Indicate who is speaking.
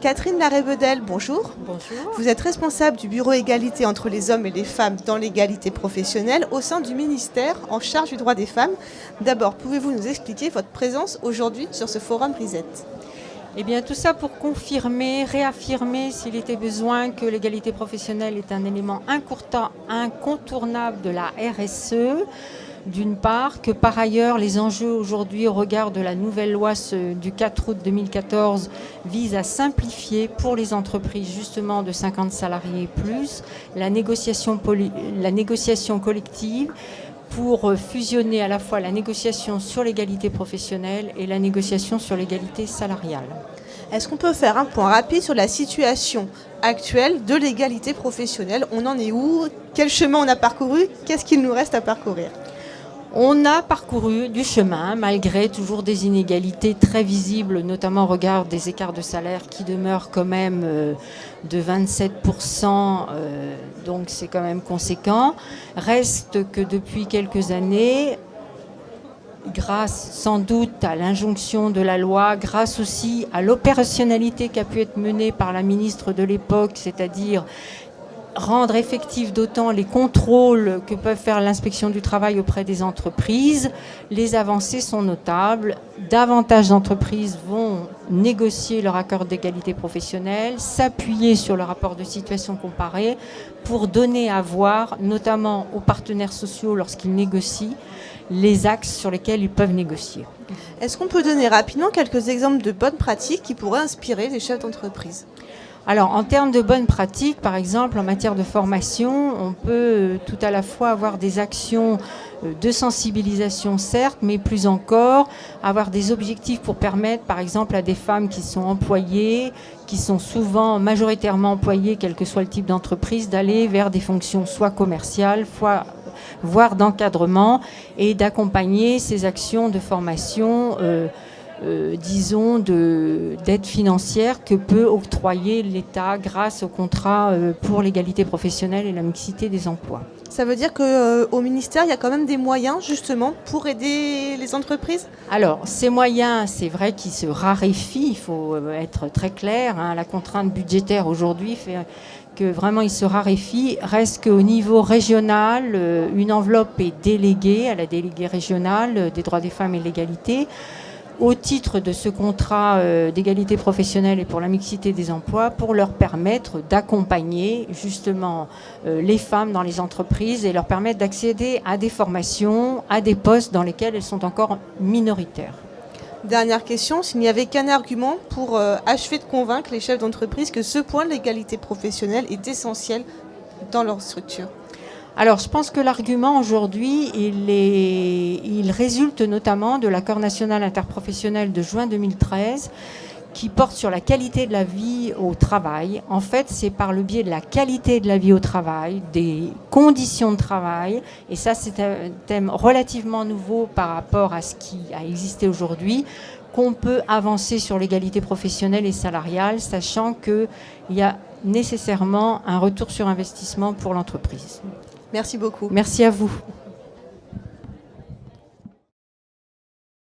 Speaker 1: Catherine Larrey-Bedel, bonjour.
Speaker 2: Bonjour.
Speaker 1: Vous êtes responsable du bureau égalité entre les hommes et les femmes dans l'égalité professionnelle au sein du ministère en charge du droit des femmes. D'abord, pouvez-vous nous expliquer votre présence aujourd'hui sur ce forum RISET ?
Speaker 2: Eh bien, tout ça pour confirmer, réaffirmer, s'il était besoin, que l'égalité professionnelle est un élément incontournable de la RSE. D'une part, que par ailleurs, les enjeux aujourd'hui au regard de la nouvelle loi du 4 août 2014 visent à simplifier pour les entreprises justement de 50 salariés et plus la négociation collective pour fusionner à la fois la négociation sur l'égalité professionnelle et la négociation sur l'égalité salariale.
Speaker 1: Est-ce qu'on peut faire un point rapide sur la situation actuelle de l'égalité professionnelle ? On en est où ? Quel chemin on a parcouru ? Qu'est-ce qu'il nous reste à parcourir ?
Speaker 2: On a parcouru du chemin, malgré toujours des inégalités très visibles, notamment au regard des écarts de salaire qui demeurent quand même de 27%, donc c'est quand même conséquent. Reste que depuis quelques années, grâce sans doute à l'injonction de la loi, grâce aussi à l'opérationnalité qui a pu être menée par la ministre de l'époque, c'est-à-dire rendre effectifs d'autant les contrôles que peuvent faire l'inspection du travail auprès des entreprises, les avancées sont notables. Davantage d'entreprises vont négocier leur accord d'égalité professionnelle, s'appuyer sur le rapport de situation comparée pour donner à voir, notamment aux partenaires sociaux lorsqu'ils négocient, les axes sur lesquels ils peuvent négocier.
Speaker 1: Est-ce qu'on peut donner rapidement quelques exemples de bonnes pratiques qui pourraient inspirer les chefs d'entreprise ?
Speaker 2: Alors, en termes de bonnes pratiques, par exemple, en matière de formation, on peut tout à la fois avoir des actions de sensibilisation, certes, mais plus encore, avoir des objectifs pour permettre, par exemple, à des femmes qui sont employées, qui sont souvent majoritairement employées, quel que soit le type d'entreprise, d'aller vers des fonctions soit commerciales, voire d'encadrement, et d'accompagner ces actions de formation disons, d'aide financière que peut octroyer l'État grâce au contrat pour l'égalité professionnelle et la mixité des emplois.
Speaker 1: Ça veut dire qu'au ministère, il y a quand même des moyens justement pour aider les entreprises ?
Speaker 2: Alors, ces moyens, c'est vrai qu'ils se raréfient, il faut être très clair. La contrainte budgétaire aujourd'hui fait que vraiment ils se raréfient. Reste qu'au niveau régional, une enveloppe est déléguée à la déléguée régionale des droits des femmes et de l'égalité, au titre de ce contrat d'égalité professionnelle et pour la mixité des emplois, pour leur permettre d'accompagner justement les femmes dans les entreprises et leur permettre d'accéder à des formations, à des postes dans lesquels elles sont encore minoritaires.
Speaker 1: Dernière question, s'il n'y avait qu'un argument pour achever de convaincre les chefs d'entreprise que ce point de l'égalité professionnelle est essentiel dans leur structure ?
Speaker 2: Alors, je pense que l'argument aujourd'hui, il résulte notamment de l'accord national interprofessionnel de juin 2013 qui porte sur la qualité de la vie au travail. En fait, c'est par le biais de la qualité de la vie au travail, des conditions de travail, et ça, c'est un thème relativement nouveau par rapport à ce qui a existé aujourd'hui, qu'on peut avancer sur l'égalité professionnelle et salariale, sachant qu'il y a nécessairement un retour sur investissement pour l'entreprise.
Speaker 1: Merci beaucoup.
Speaker 2: Merci à vous.